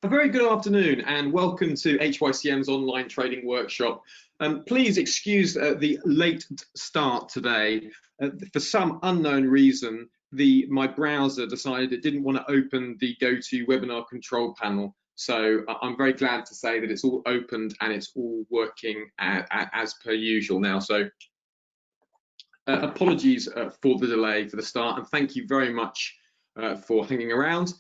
A very good afternoon and welcome to HYCM's online trading workshop. Please excuse the late start today. For some unknown reason, my browser decided it didn't want to open the GoToWebinar control panel. So I'm very glad to say that it's all opened and it's all working as per usual now. So apologies for the delay for the start, and thank you very much for hanging around.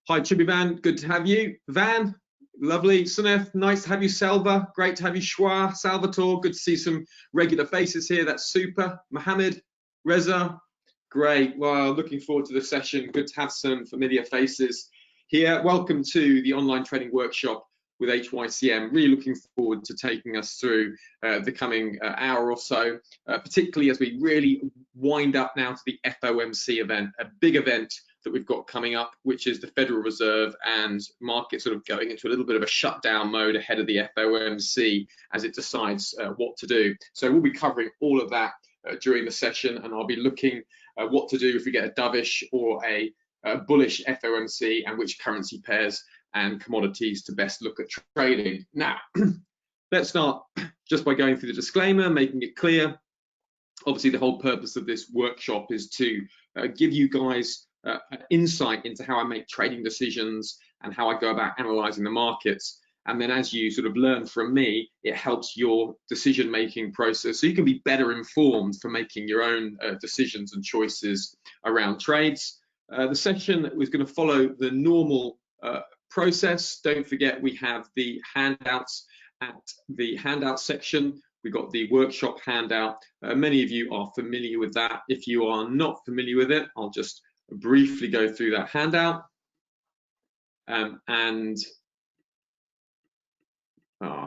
Hi, Chibi Van, good to have you. Van, lovely. Suneth, nice to have you. Selva, great to have you. Shwa, Salvatore, good to see some regular faces here. That's super. Mohammed, Reza, great. Well, looking forward to the session. Good to have some familiar faces here. Welcome to the online trading workshop with HYCM. Really looking forward to taking us through the coming hour or so, particularly as we really wind up now to the FOMC event, a big event that we've got coming up, which is the Federal Reserve and markets sort of going into a little bit of a shutdown mode ahead of the FOMC as it decides what to do. So we'll be covering all of that during the session, and I'll be looking at what to do if we get a dovish or a bullish FOMC and which currency pairs and commodities to best look at trading. Now, let's start just by going through the disclaimer, making it clear. Obviously, the whole purpose of this workshop is to give you guys insight into how I make trading decisions and how I go about analyzing the markets. And then as you sort of learn from me, it helps your decision-making process so you can be better informed for making your own decisions and choices around trades. The session is going to follow the normal process. Don't forget we have the handouts at the handout section. We've got the workshop handout. Many of you are familiar with that. If you are not familiar with it, I'll just briefly go through that handout.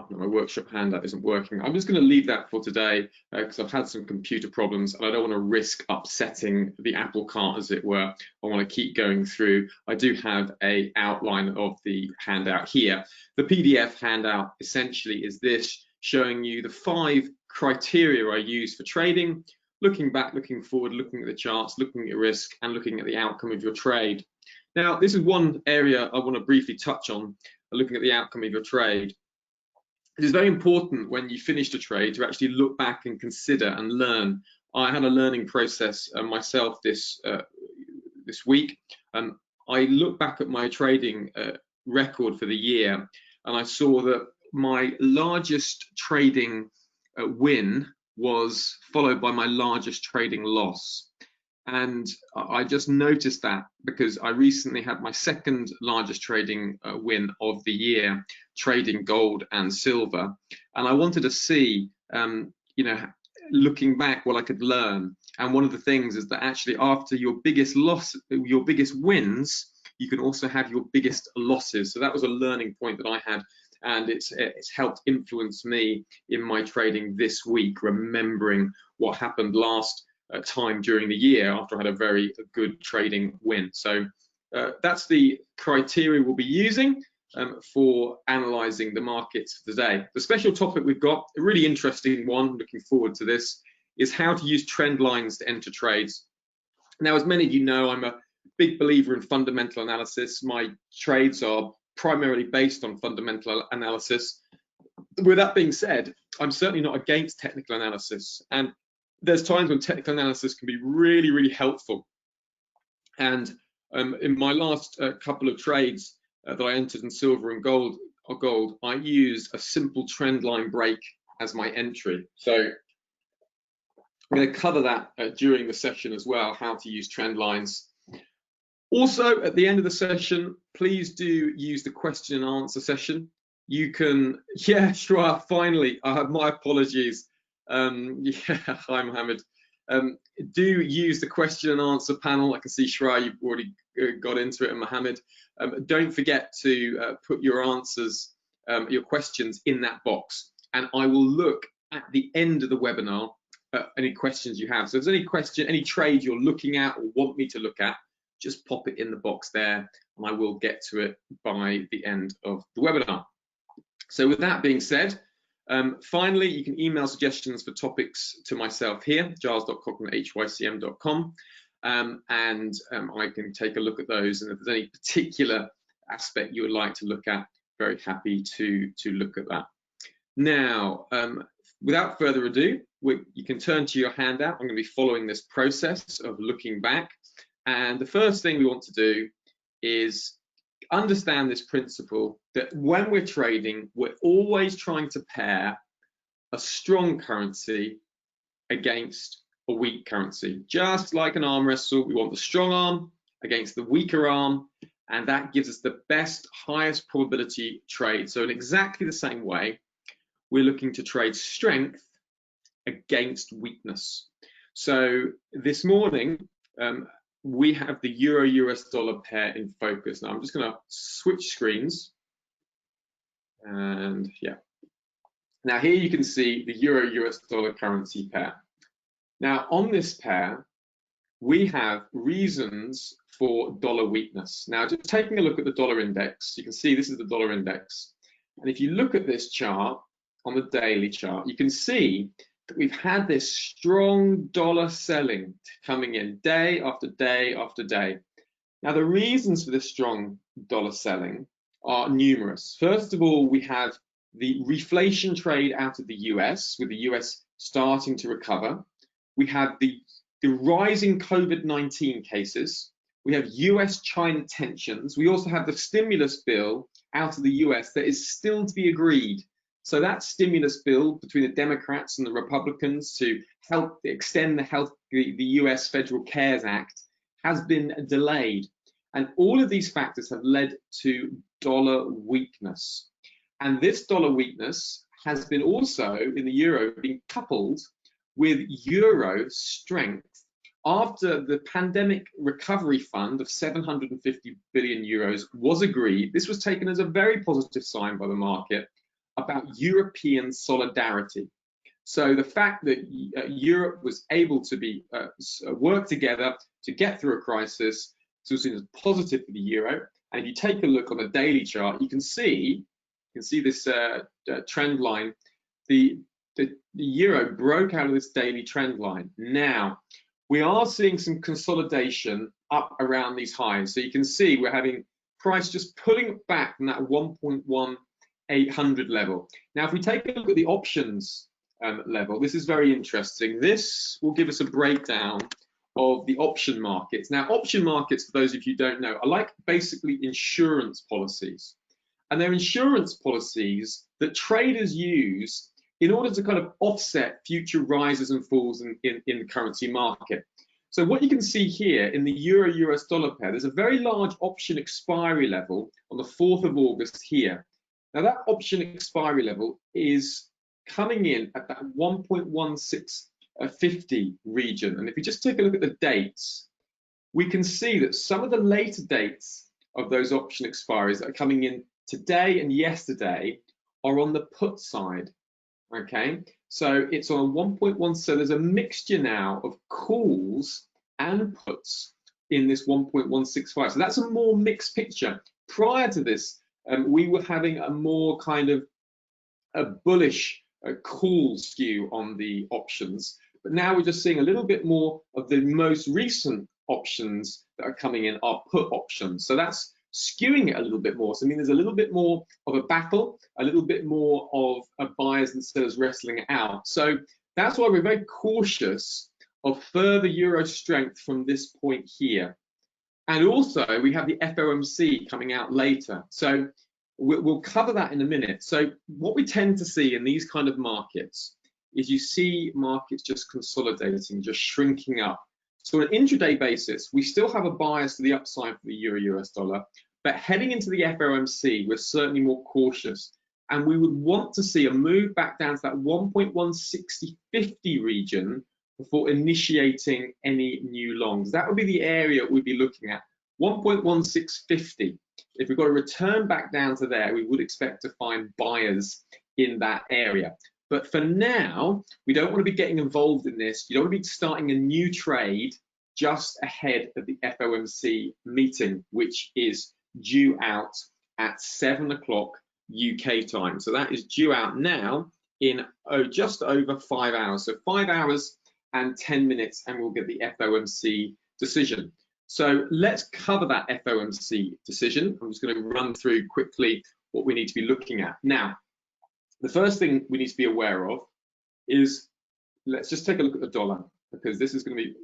My workshop handout isn't working. I'm just going to leave that for today because I've had some computer problems and I don't want to risk upsetting the apple cart, as it were. I want to keep going through. I do have an outline of the handout here. The PDF handout essentially is this, showing you the 5 criteria I use for trading, looking back, looking forward, looking at the charts, looking at risk, and looking at the outcome of your trade. Now, this is one area I want to briefly touch on, looking at the outcome of your trade. It is very important when you finish a trade to actually look back and consider and learn. I had a learning process myself this week. I looked back at my trading record for the year, and I saw that my largest trading win was followed by my largest trading loss. And I just noticed that because I recently had my second largest trading win of the year, trading gold and silver. And I wanted to see, looking back, what I could learn. And one of the things is that actually after your biggest loss, your biggest wins, you can also have your biggest losses. So that was a learning point that I had. And it's helped influence me in my trading this week, remembering what happened last time during the year after I had a very good trading win. So that's the criteria we'll be using for analysing the markets for today. The special topic we've got, a really interesting one, looking forward to this, is how to use trend lines to enter trades. Now, as many of you know, I'm a big believer in fundamental analysis. My trades are primarily based on fundamental analysis. With that being said, I'm certainly not against technical analysis, and there's times when technical analysis can be really, really helpful. And in my last couple of trades that I entered in silver and gold, I used a simple trend line break as my entry. So I'm going to cover that during the session as well, how to use trend lines. Also, at the end of the session, please do use the question and answer session. You can, yeah, sure, finally, my apologies. Yeah, hi, Mohammed. Do use the question and answer panel. I can see, Shra, you've already got into it, and Mohammed. Don't forget to put your answers, your questions in that box, and I will look at the end of the webinar at any questions you have. So if there's any question, any trade you're looking at or want me to look at, just pop it in the box there, and I will get to it by the end of the webinar. So with that being said, finally, you can email suggestions for topics to myself here, giles.cochran@hycm.com, and I can take a look at those. And if there's any particular aspect you would like to look at, very happy to look at that. Now, without further ado, you can turn to your handout. I'm going to be following this process of looking back. And the first thing we want to do is understand this principle that when we're trading, we're always trying to pair a strong currency against a weak currency. Just like an arm wrestle, we want the strong arm against the weaker arm, and that gives us the best, highest probability trade. So in exactly the same way, we're looking to trade strength against weakness. So this morning, we have the Euro-US dollar pair in focus. Now I'm just going to switch screens. And yeah. Now here you can see the Euro-US dollar currency pair. Now on this pair, we have reasons for dollar weakness. Now just taking a look at the dollar index, you can see this is the dollar index. And if you look at this chart on the daily chart, you can see that we've had this strong dollar selling coming in day after day after day. Now the reasons for this strong dollar selling are numerous. First of all, we have the reflation trade out of the US, with the US starting to recover. We have the rising COVID-19 cases. We have US-China tensions. We also have the stimulus bill out of the US that is still to be agreed. So that stimulus bill between the Democrats and the Republicans to help extend the US Federal CARES Act has been delayed. And all of these factors have led to dollar weakness. And this dollar weakness has been also in the euro being coupled with euro strength. After the pandemic recovery fund of 750 billion euros was agreed, this was taken as a very positive sign by the market about European solidarity. So the fact that Europe was able to work together to get through a crisis is seen as positive for the euro. And if you take a look on the daily chart, you can see this trend line. The euro broke out of this daily trend line. Now we are seeing some consolidation up around these highs. So you can see we're having price just pulling back from that 1.1800 level. Now, if we take a look at the options level, this is very interesting. This will give us a breakdown of the option markets. Now, option markets, for those of you who don't know, are like basically insurance policies. And they're insurance policies that traders use in order to kind of offset future rises and falls in the currency market. So what you can see here in the euro-US dollar pair, there's a very large option expiry level on the 4th of August here. Now that option expiry level is coming in at that 1.1650 region. And if you just take a look at the dates, we can see that some of the later dates of those option expiries that are coming in today and yesterday are on the put side. Okay, so it's on a 1.1, so there's a mixture now of calls and puts in this 1.165. So that's a more mixed picture. Prior to this, we were having a more kind of a bullish call skew on the options, but now we're just seeing a little bit more of the most recent options that are coming in are put options. So that's skewing it a little bit more. So I mean, there's a little bit more of a battle, a little bit more of buyers and sellers wrestling it out. So that's why we're very cautious of further euro strength from this point here. And also we have the FOMC coming out later. So we'll cover that in a minute. So what we tend to see in these kind of markets is you see markets just consolidating, just shrinking up. So on an intraday basis, we still have a bias to the upside for the euro-US dollar, but heading into the FOMC, we're certainly more cautious. And we would want to see a move back down to that 1.16050 region before initiating any new longs. That would be the area we'd be looking at, 1.1650. If we've got to return back down to there, we would expect to find buyers in that area. But for now, we don't want to be getting involved in this. You don't want to be starting a new trade just ahead of the FOMC meeting, which is due out at 7 o'clock UK time. So that is due out now in just over 5 hours. So 5 hours and 10 minutes, and we'll get the FOMC decision. So let's cover that FOMC decision. I'm just going to run through quickly what we need to be looking at. Now, the first thing we need to be aware of is, let's just take a look at the dollar, because this is going to be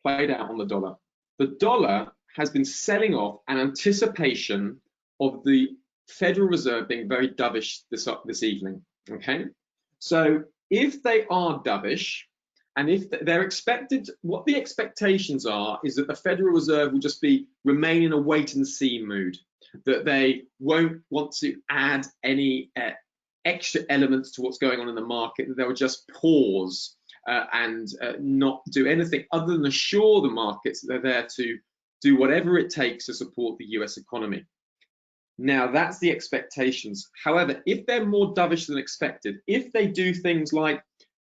played out on the dollar. The dollar has been selling off an anticipation of the Federal Reserve being very dovish this evening. Okay, so if they are dovish, and if they're expected, what the expectations are is that the Federal Reserve will just remain in a wait and see mood, that they won't want to add any extra elements to what's going on in the market, that they'll just pause and not do anything other than assure the markets that they're there to do whatever it takes to support the US economy. Now, that's the expectations. However, if they're more dovish than expected, if they do things like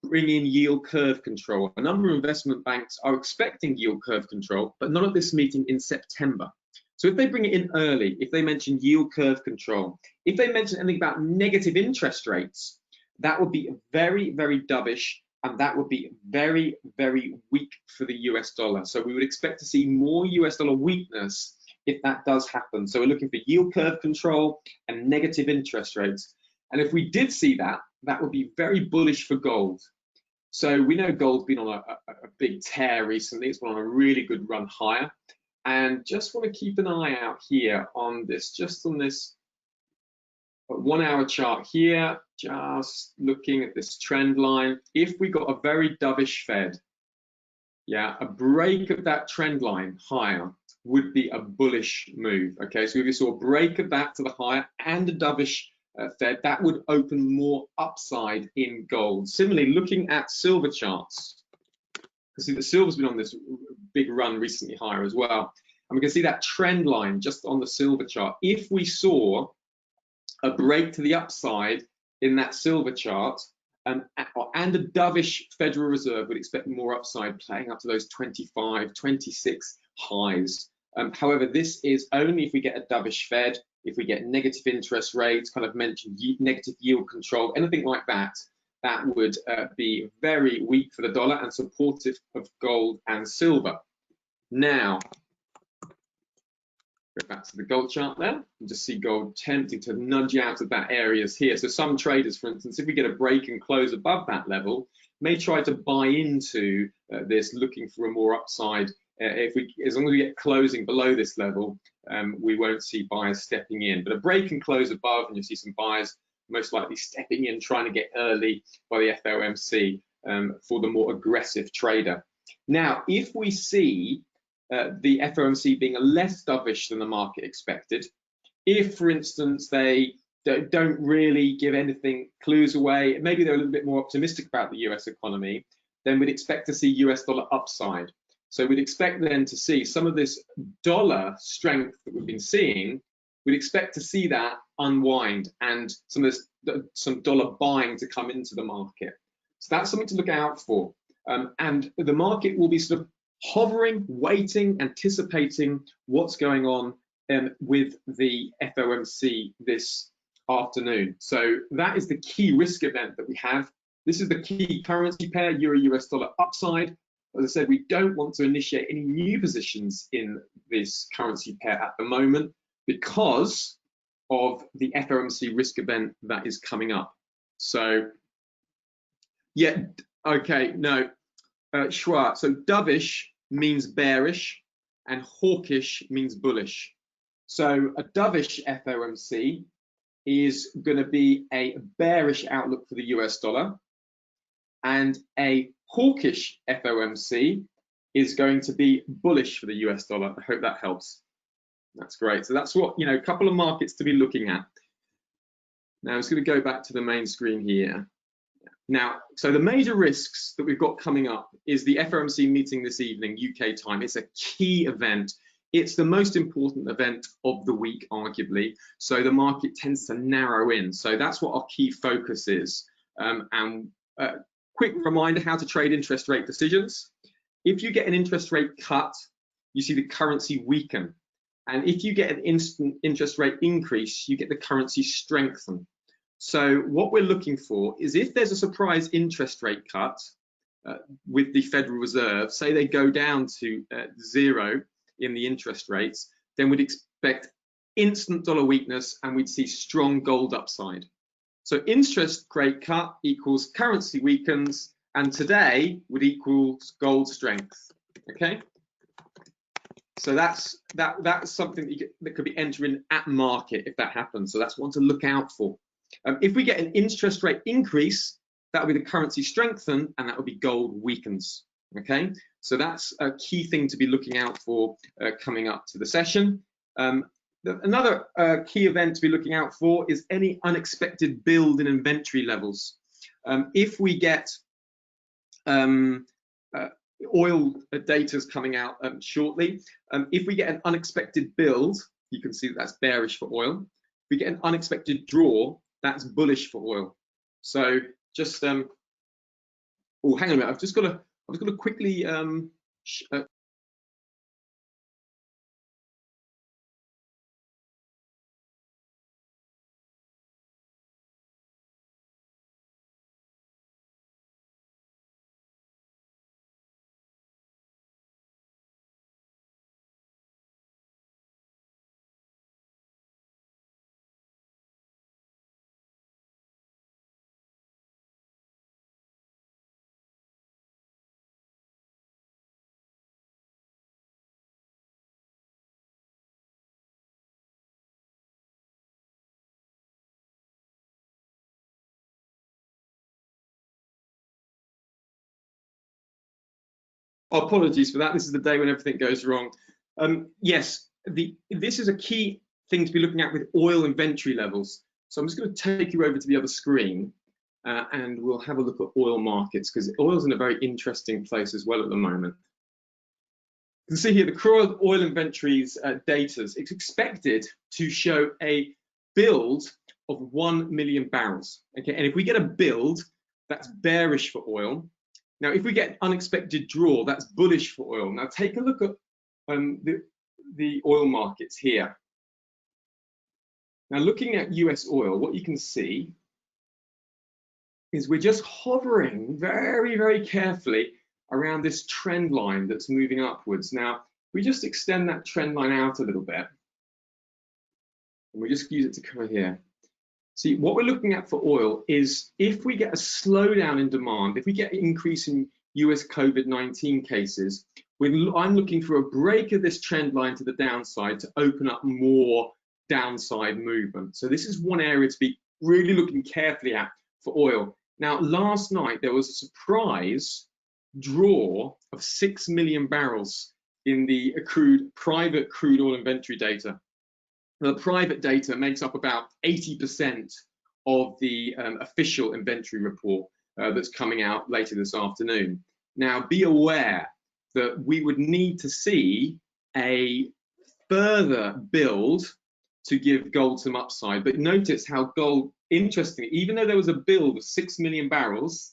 bring in yield curve control, a number of investment banks are expecting yield curve control, but not at this meeting in September. So if they bring it in early, if they mention yield curve control, if they mention anything about negative interest rates, that would be very, very dovish, and that would be very, very weak for the US dollar. So we would expect to see more US dollar weakness if that does happen. So we're looking for yield curve control and negative interest rates. And if we did see that, that would be very bullish for gold. So we know gold's been on a big tear recently. It's been on a really good run higher. And just want to keep an eye out here on this, just on this 1 hour chart here, just looking at this trend line. If we got a very dovish Fed, yeah, a break of that trend line higher would be a bullish move. Okay, so if you saw a break of that to the higher and a dovish Fed, that would open more upside in gold. Similarly, looking at silver charts, you see that silver's been on this big run recently higher as well, and we can see that trend line just on the silver chart. If we saw a break to the upside in that silver chart, and a dovish Federal Reserve, would expect more upside, playing up to those 25, 26 highs. However, this is only if we get a dovish Fed, if we get negative interest rates, kind of mentioned negative yield control, anything like that, that would be very weak for the dollar and supportive of gold and silver. Now, go back to the gold chart there, and just see gold tempting to nudge out of that areas here. So some traders, for instance, if we get a break and close above that level, may try to buy into this, looking for a more upside. As long as we get closing below this level, we won't see buyers stepping in. But a break and close above, and you'll see some buyers most likely stepping in, trying to get early by the FOMC for the more aggressive trader. Now, if we see the FOMC being less dovish than the market expected, if, for instance, they don't really give anything clues away, maybe they're a little bit more optimistic about the US economy, then we'd expect to see US dollar upside. So we'd expect then to see some of this dollar strength that we've been seeing, we'd expect to see that unwind and some dollar buying to come into the market. So that's something to look out for. And the market will be sort of hovering, waiting, anticipating what's going on with the FOMC this afternoon. So that is the key risk event that we have. This is the key currency pair, Euro-US dollar upside. As I said, we don't want to initiate any new positions in this currency pair at the moment because of the FOMC risk event that is coming up. So, yeah, okay, no, Schwa. So dovish means bearish and hawkish means bullish. So a dovish FOMC is going to be a bearish outlook for the US dollar, and a hawkish FOMC is going to be bullish for the US dollar. I hope that helps. That's great. So that's what, a couple of markets to be looking at. Now it's going to go back to the main screen here. Now, so the major risks that we've got coming up is the FOMC meeting this evening, UK time. It's a key event. It's the most important event of the week, arguably. So the market tends to narrow in. So that's what our key focus is. Quick reminder how to trade interest rate decisions. If you get an interest rate cut, you see the currency weaken. And if you get an instant interest rate increase, you get the currency strengthen. So what we're looking for is if there's a surprise interest rate cut, with the Federal Reserve, say they go down to 0 in the interest rates, then we'd expect instant dollar weakness and we'd see strong gold upside. So interest rate cut equals currency weakens, and today would equal gold strength. Okay, so that's something that could be entering at market if that happens. So that's one to look out for. If we get an interest rate increase, that would be the currency strengthen, and that would be gold weakens. Okay, so that's a key thing to be looking out for coming up to the session. Another key event to be looking out for is any unexpected build in inventory levels. If we get oil data is coming out shortly, if we get an unexpected build, you can see that that's bearish for oil. If we get an unexpected draw, that's bullish for oil. So just oh, hang on a minute. I've just got to quickly oh, apologies for that. This is the day when everything goes wrong. Yes, this is a key thing to be looking at with oil inventory levels. So I'm just going to take you over to the other screen and we'll have a look at oil markets, because oil's in a very interesting place as well at the moment. You can see here the crude oil inventories data. It's expected to show a build of 1 million barrels. Okay, and if we get a build, that's bearish for oil. Now, if we get unexpected draw, that's bullish for oil. Now, take a look at the oil markets here. Now, looking at US oil, what you can see is we're just hovering very, very carefully around this trend line that's moving upwards. Now, we just extend that trend line out a little bit, and we just use it to come here. See, what we're looking at for oil is if we get a slowdown in demand, if we get an increase in US COVID-19 cases, I'm looking for a break of this trend line to the downside to open up more downside movement. So this is one area to be really looking carefully at for oil. Now, last night there was a surprise draw of 6 million barrels in the private crude oil inventory data. The private data makes up about 80% of the official inventory report that's coming out later this afternoon. Now, be aware that we would need to see a further build to give gold some upside. But notice how gold, interestingly, even though there was a build of 6 million barrels,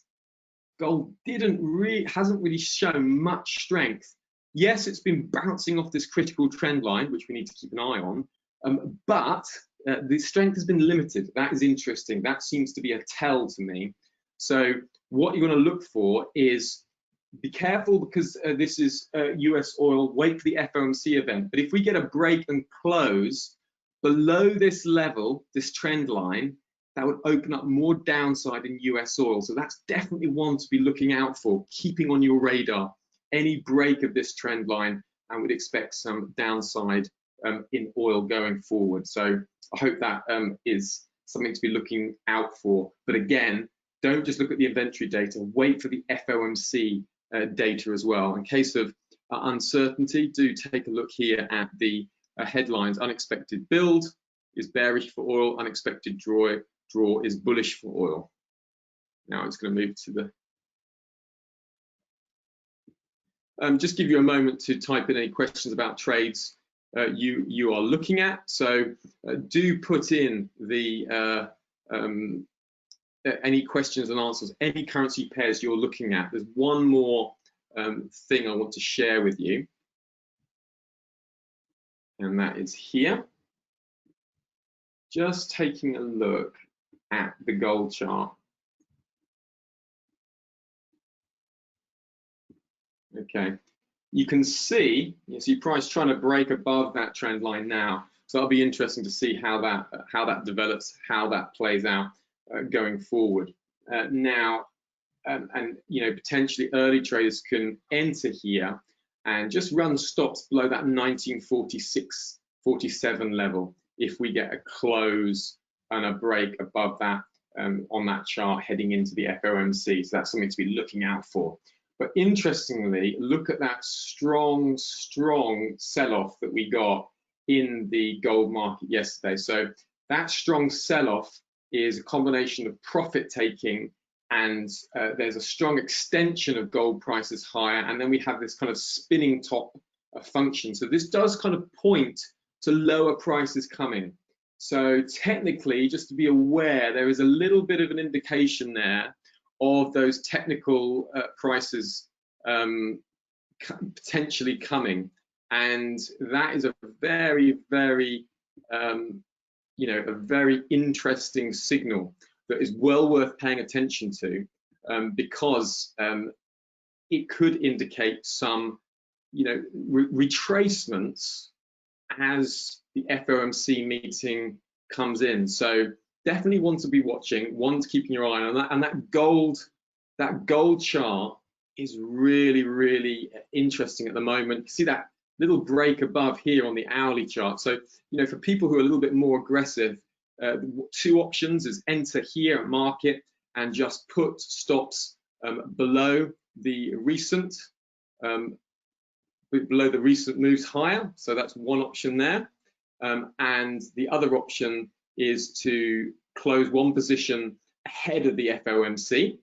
gold hasn't really shown much strength. Yes, it's been bouncing off this critical trend line, which we need to keep an eye on. But the strength has been limited. That is interesting. That seems to be a tell to me. So what you're going to look for is be careful, because this is US oil. Wait for the FOMC event. But if we get a break and close below this level, this trend line, that would open up more downside in US oil. So that's definitely one to be looking out for, keeping on your radar. Any break of this trend line, and would expect some downside in oil going forward. So I hope that is something to be looking out for. But again, don't just look at the inventory data, wait for the FOMC data as well. In case of uncertainty, do take a look here at the headlines. Unexpected build is bearish for oil, unexpected draw is bullish for oil. Now it's going to move to the just give you a moment to type in any questions about trades you are looking at. So do put in the any questions and answers, any currency pairs you're looking at. There's one more thing I want to share with you, and that is here. Just taking a look at the gold chart. Okay, you can see you see price trying to break above that trend line now. So that'll be interesting to see how that develops, how that plays out going forward. Now, and you know, potentially early traders can enter here and just run stops below that 1946-47 level if we get a close and a break above that on that chart heading into the FOMC. So that's something to be looking out for. But interestingly, look at that strong sell-off that we got in the gold market yesterday. So that strong sell-off is a combination of profit taking, and there's a strong extension of gold prices higher, and then we have this kind of spinning top function. So this does kind of point to lower prices coming. So technically, just to be aware, there is a little bit of an indication there of those technical prices potentially coming, and that is a very you know, a very interesting signal that is well worth paying attention to, because it could indicate some, you know, retracements as the FOMC meeting comes in. So definitely one to be watching, one to keeping your eye on that. And that gold chart is really interesting at the moment. You see that little break above here on the hourly chart. So, you know, for people who are a little bit more aggressive, two options is enter here at market and just put stops below the recent moves higher. So that's one option there. And the other option is to close one position ahead of the FOMC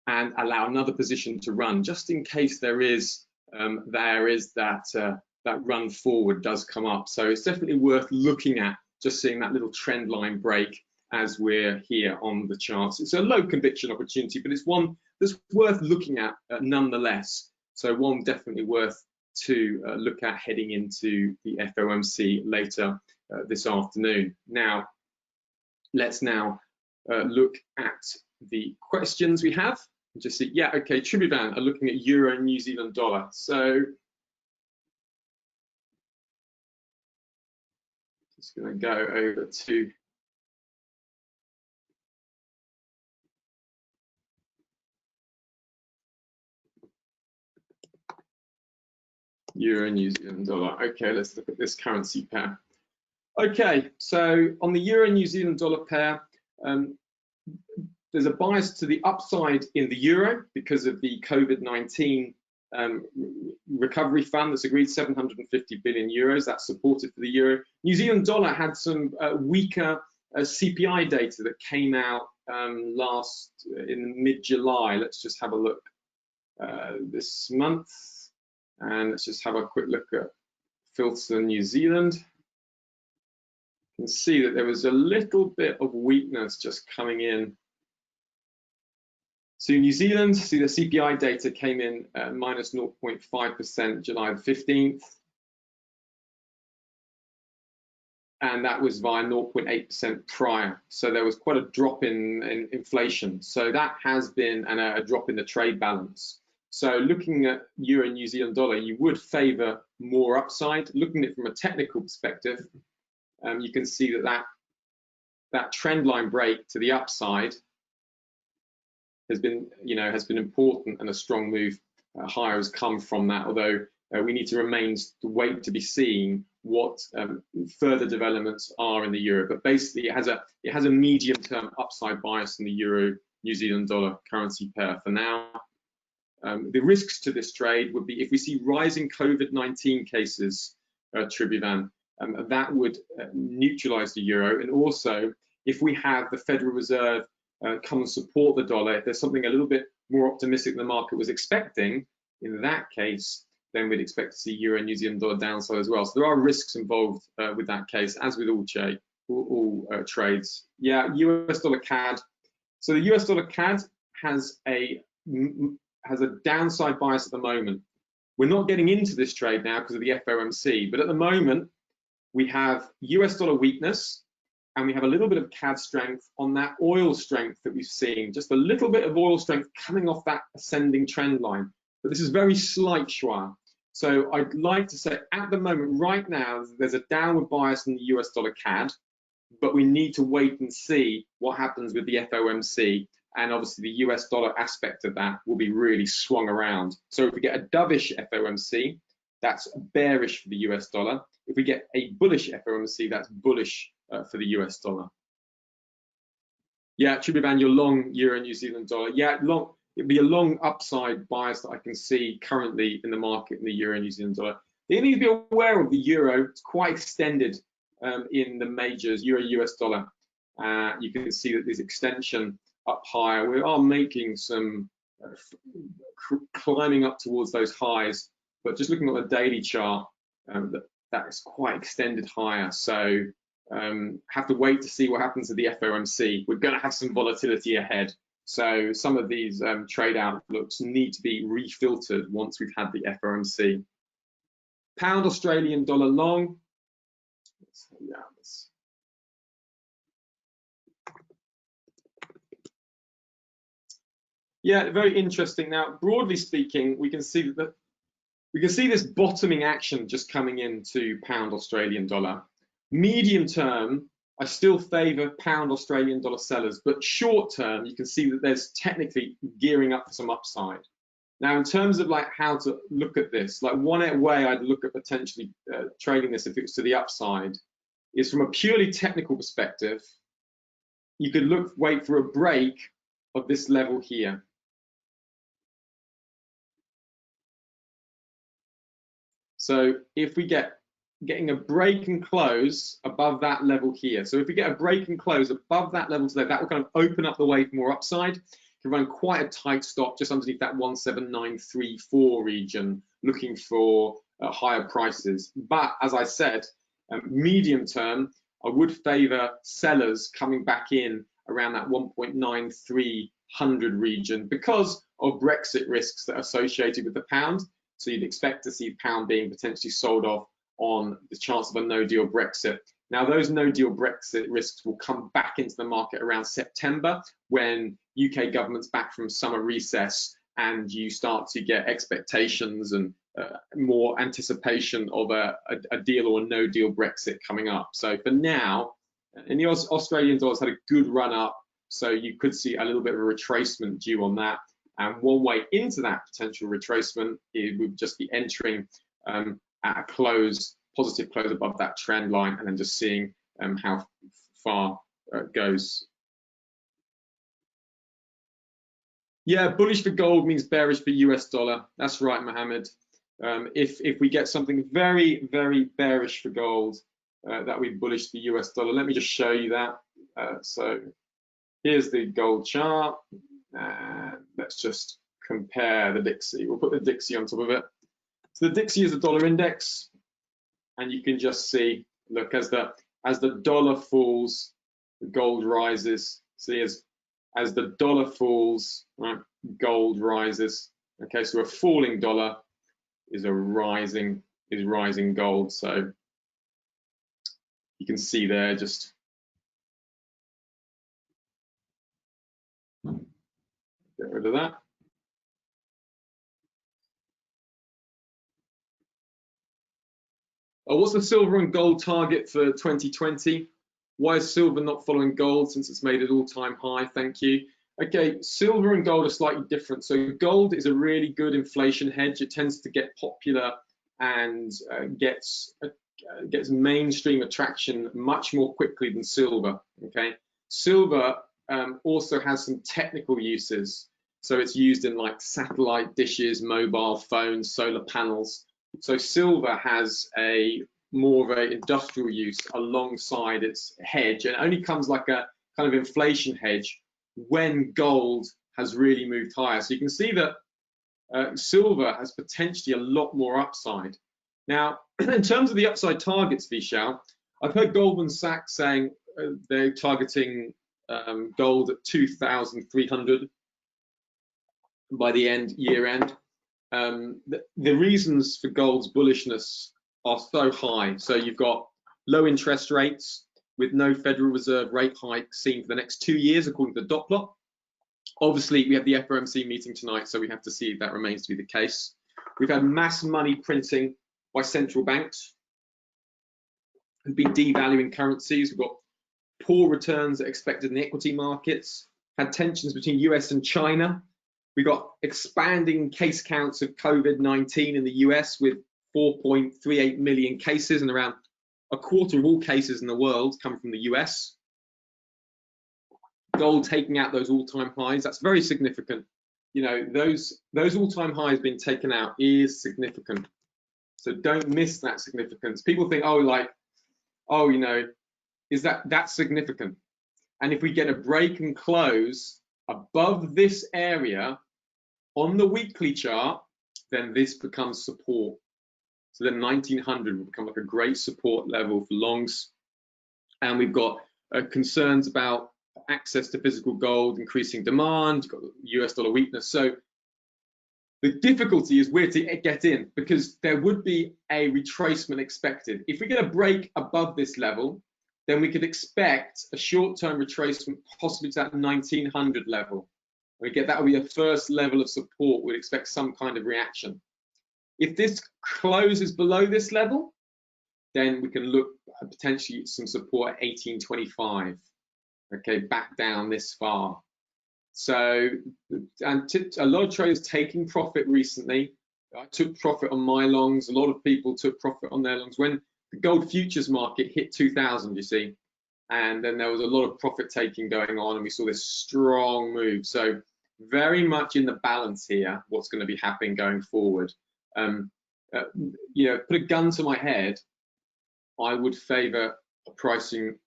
and allow another position to run, just in case there is that run forward does come up. So it's definitely worth looking at, just seeing that little trend line break as we're here on the charts. It's a low conviction opportunity, but it's one that's worth looking at nonetheless. So one definitely worth to look at heading into the FOMC later this afternoon. Now, let's look at the questions we have. Just see, yeah, okay, Tribuvan are looking at Euro and New Zealand dollar. So just going to go over to Euro and New Zealand dollar. Okay, let's look at this currency pair. Okay, so on the Euro and New Zealand dollar pair, there's a bias to the upside in the euro because of the COVID-19 recovery fund that's agreed 750 billion euros. That's supported for the euro. New Zealand dollar had some weaker CPI data that came out in mid-July. Let's just have a look this month, and let's just have a quick look at filter New Zealand. You can see that there was a little bit of weakness just coming in. So New Zealand, see the CPI data came in at minus 0.5% July the 15th. And that was via 0.8% prior. So there was quite a drop in inflation. So that has been a drop in the trade balance. So looking at Euro and New Zealand dollar, you would favor more upside. Looking at it from a technical perspective, you can see that trend line break to the upside has been important, and a strong move higher has come from that. Although we need to wait to be seeing what further developments are in the euro. But basically, it has a medium-term upside bias in the Euro New Zealand dollar currency pair for now. The risks to this trade would be if we see rising COVID-19 cases, Tribuvan, that would neutralize the euro, and also if we have the Federal Reserve come and support the dollar, if there's something a little bit more optimistic than the market was expecting, in that case, then we'd expect to see Euro and New Zealand dollar downside as well. So there are risks involved with that case, as with all trades. Yeah, US dollar CAD. So the US dollar CAD has a downside bias at the moment. We're not getting into this trade now because of the FOMC, but at the moment, we have US dollar weakness, and we have a little bit of CAD strength on that oil strength that we've seen, just a little bit of oil strength coming off that ascending trend line. but this is very slight, Schwa. So I'd like to say at the moment, right now, there's a downward bias in the US dollar CAD, but we need to wait and see what happens with the FOMC. And obviously the US dollar aspect of that will be really swung around. So if we get a dovish FOMC, that's bearish for the US dollar. If we get a bullish FOMC, that's bullish for the US dollar. Yeah, Tribuban, you're long Euro New Zealand dollar. Yeah, long. It'd be a long upside bias that I can see currently in the market in the Euro New Zealand dollar. You need to be aware of the euro. It's quite extended in the majors, Euro US dollar. You can see that there's extension up higher. We are making some climbing up towards those highs, but just looking at the daily chart, that is quite extended higher. So have to wait to see what happens to the FOMC. We're going to have some volatility ahead. So some of these trade outlooks need to be refiltered once we've had the FOMC. Pound Australian dollar long. Yeah, very interesting. Now, broadly speaking, we can see that this bottoming action just coming into pound Australian dollar. Medium term, I still favor pound Australian dollar sellers, but short term, you can see that there's technically gearing up for some upside. Now, in terms of like how to look at this, like one way I'd look at potentially trading this if it was to the upside is from a purely technical perspective. You could wait for a break of this level here. So if we getting a break and close above that level here. So if we get a break and close above that level today, that will kind of open up the way for more upside. You can run quite a tight stop just underneath that 17934 region, looking for higher prices. But as I said, medium term, I would favor sellers coming back in around that 1.9300 region because of Brexit risks that are associated with the pound. So you'd expect to see pound being potentially sold off on the chance of a no-deal Brexit. Now, those no-deal Brexit risks will come back into the market around September when UK government's back from summer recess and you start to get expectations and more anticipation of a deal or a no-deal Brexit coming up. So for now, and the Australian dollar's had a good run up, so you could see a little bit of a retracement due on that. And one way into that potential retracement, it would just be entering at a close, positive close above that trend line, and then just seeing how far it goes. Yeah, bullish for gold means bearish for US dollar. That's right, Mohammed. If we get something very, very bearish for gold, that would be bullish for the US dollar. Let me just show you that. So here's the gold chart. And let's just compare the Dixie. We'll put the Dixie on top of it. So the Dixie is a dollar index, and you can just see, look, as the dollar falls, the gold rises. See, as the dollar falls, right, gold rises. Okay, so a falling dollar is rising gold. So you can see there just. Get rid of that. What's the silver and gold target for 2020? Why is silver not following gold since it's made an all-time high? Thank you. Okay, silver and gold are slightly different. So gold is a really good inflation hedge. It tends to get popular and gets mainstream attraction much more quickly than silver. Okay, silver also has some technical uses. So it's used in like satellite dishes, mobile phones, solar panels. So silver has a more of an industrial use alongside its hedge, and it only comes like a kind of inflation hedge when gold has really moved higher. So you can see that silver has potentially a lot more upside. Now, in terms of the upside targets, Vishal, I've heard Goldman Sachs saying they're targeting gold at 2,300 by the year end. The reasons for gold's bullishness are so high. So you've got low interest rates with no Federal Reserve rate hike seen for the next 2 years, according to the dot plot. Obviously, we have the FOMC meeting tonight, so we have to see if that remains to be the case. We've had mass money printing by central banks who've been devaluing currencies. We've got poor returns expected in the equity markets, had tensions between US and China. We've got expanding case counts of COVID-19 in the US with 4.38 million cases, and around a quarter of all cases in the world come from the US. Gold taking out those all-time highs, that's very significant. You know, those all-time highs being taken out is significant. So don't miss that significance. People think, oh, like, oh, you know, is that's significant? And if we get a break and close above this area on the weekly chart, then this becomes support. So then 1900 will become like a great support level for longs. And we've got concerns about access to physical gold, increasing demand, you've got US dollar weakness. So the difficulty is where to get in, because there would be a retracement expected. If we get a break above this level, then we could expect a short-term retracement possibly to that 1900 level. We get that will be a first level of support. We'd expect some kind of reaction. If this closes below this level, then we can look at potentially some support at 1825. Okay, back down this far. So, and a lot of traders taking profit recently. I took profit on my longs. A lot of people took profit on their longs when the gold futures market hit 2000, you see, and then there was a lot of profit taking going on, and we saw this strong move. So very much in the balance here, what's going to be happening going forward. You know, put a gun to my head, I would favor pricing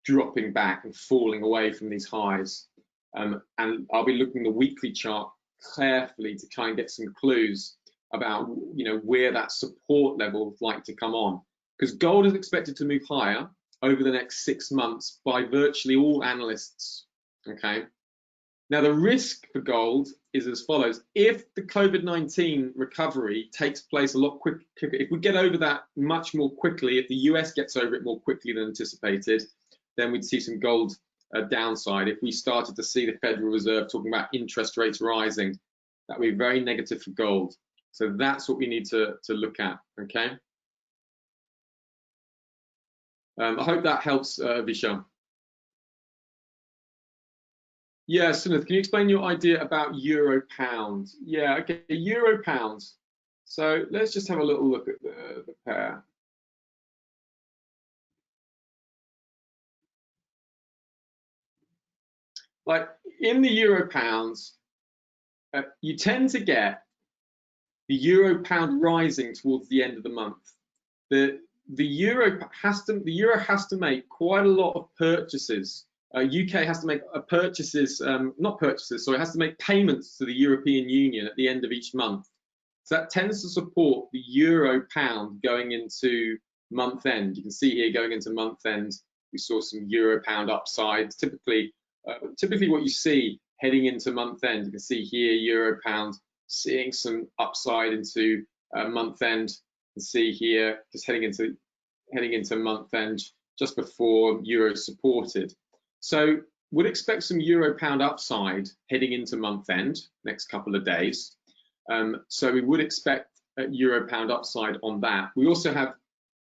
dropping back and falling away from these highs. And I'll be looking at the weekly chart carefully to try and get some clues about, you know, where that support level is like to come on, because gold is expected to move higher over the next 6 months by virtually all analysts. Okay, now the risk for gold is as follows. If the COVID-19 recovery takes place a lot quicker, if we get over that much more quickly, if the US gets over it more quickly than anticipated, then we'd see some gold downside. If we started to see the Federal Reserve talking about interest rates rising, that would be very negative for gold. So that's what we need to look at, okay? I hope that helps, Vishal. Yeah, Sunith, can you explain your idea about euro pound? Yeah, okay, euro pound. So let's just have a little look at the pair. Like in the euro pounds, you tend to get the euro pound rising towards the end of the month. The euro has to make quite a lot of purchases. UK has to make not purchases, so it has to make payments to the European Union at the end of each month. So that tends to support the euro pound going into month end. You can see here going into month end, we saw some euro pound upsides. Typically what you see heading into month end, you can see here euro pound seeing some upside into month end. You can see here just heading into month end just before euro supported. So would expect some euro pound upside heading into month end next couple of days. So we would expect a euro pound upside on that. We also have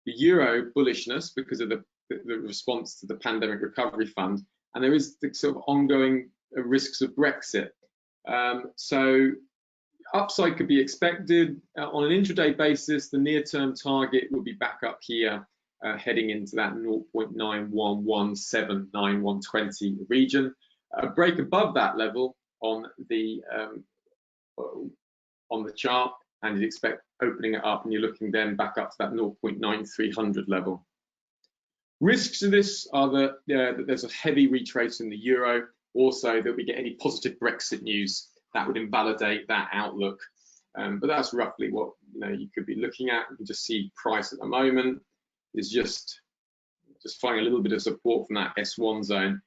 the euro bullishness because of the response to the pandemic recovery fund, and there is the sort of ongoing risks of Brexit. So upside could be expected on an intraday basis. The near-term target will be back up here, heading into that 0.91179120 region. A break above that level on the chart, and you'd expect opening it up, and you're looking then back up to that 0.9300 level. Risks of this are that there's a heavy retrace in the euro. Also, that we get any positive Brexit news that would invalidate that outlook. But that's roughly what you could be looking at. You can just see price at the moment is just finding a little bit of support from that S1 zone.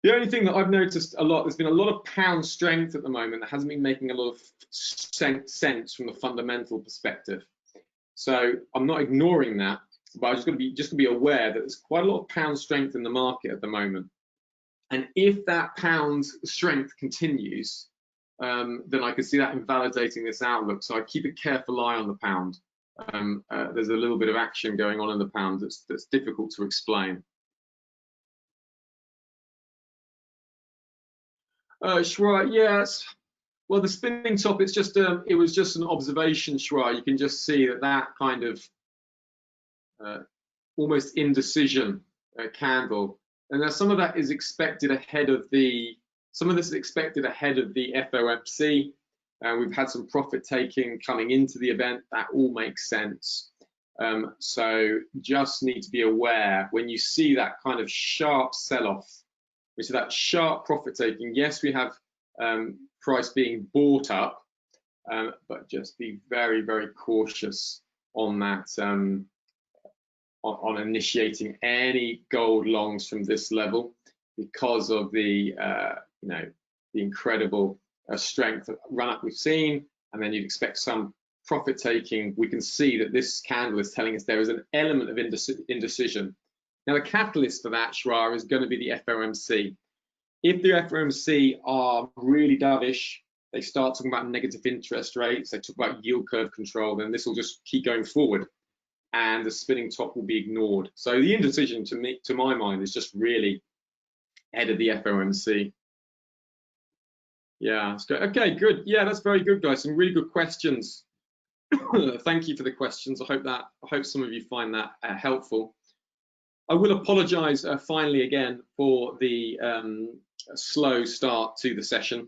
The only thing that I've noticed a lot, there's been a lot of pound strength at the moment that hasn't been making a lot of sense from the fundamental perspective. So I'm not ignoring that, but I'm just going to be aware that there's quite a lot of pound strength in the market at the moment. And if that pound's strength continues, then I could see that invalidating this outlook. So I keep a careful eye on the pound. There's a little bit of action going on in the pound that's difficult to explain. Shra, yes. Well, the spinning top, it's just it was just an observation, Shra. You can just see that kind of almost indecision candle, and now some of that is expected ahead of the this is expected ahead of the FOMC. We've had some profit taking coming into the event. That all makes sense. So just need to be aware when you see that kind of sharp sell-off, which is that sharp profit taking. Yes, we have price being bought up, but just be very, very cautious on that, on initiating any gold longs from this level, because of the the incredible strength run up we've seen, and then you'd expect some profit taking. We can see that this candle is telling us there is an element of indecision. Now, the catalyst for that, Shra, is going to be the FOMC. If the FOMC are really dovish, they start talking about negative interest rates, they talk about yield curve control, then this will just keep going forward, and the spinning top will be ignored. So the indecision, to my mind, is just really ahead of the FOMC. Yeah, okay, good. Yeah, that's very good, guys. Some really good questions. Thank you for the questions. I hope some of you find that helpful. I will apologise finally again for the slow start to the session.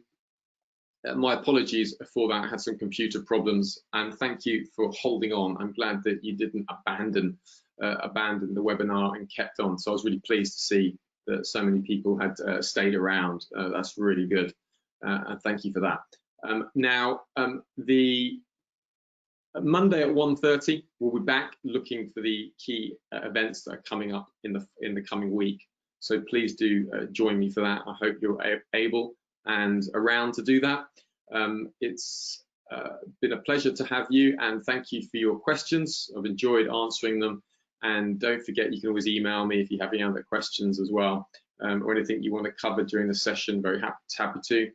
My apologies for that. I had some computer problems, and thank you for holding on. I'm glad that you didn't abandon the webinar and kept on. So I was really pleased to see that so many people had stayed around. That's really good, and thank you for that. Now, the Monday at 1:30, we'll be back looking for the key events that are coming up in the coming week. So please do join me for that. I hope you're able and around to do that. It's been a pleasure to have you, and thank you for your questions. I've enjoyed answering them, and don't forget, you can always email me if you have any other questions as well, or anything you want to cover during the session. Very happy to.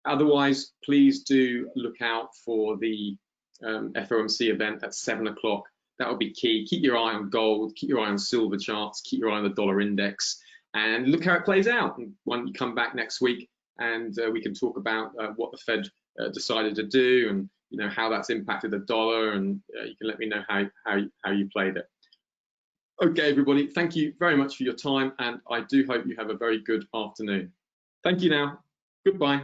Otherwise, please do look out for the FOMC event at 7 o'clock. That will be key. Keep your eye on gold, keep your eye on silver charts, keep your eye on the dollar index, and look how it plays out. And when you come back next week, and we can talk about what the Fed decided to do, and how that's impacted the dollar, and you can let me know how you played it. Okay, everybody, thank you very much for your time, and I do hope you have a very good afternoon. Thank you now. Goodbye.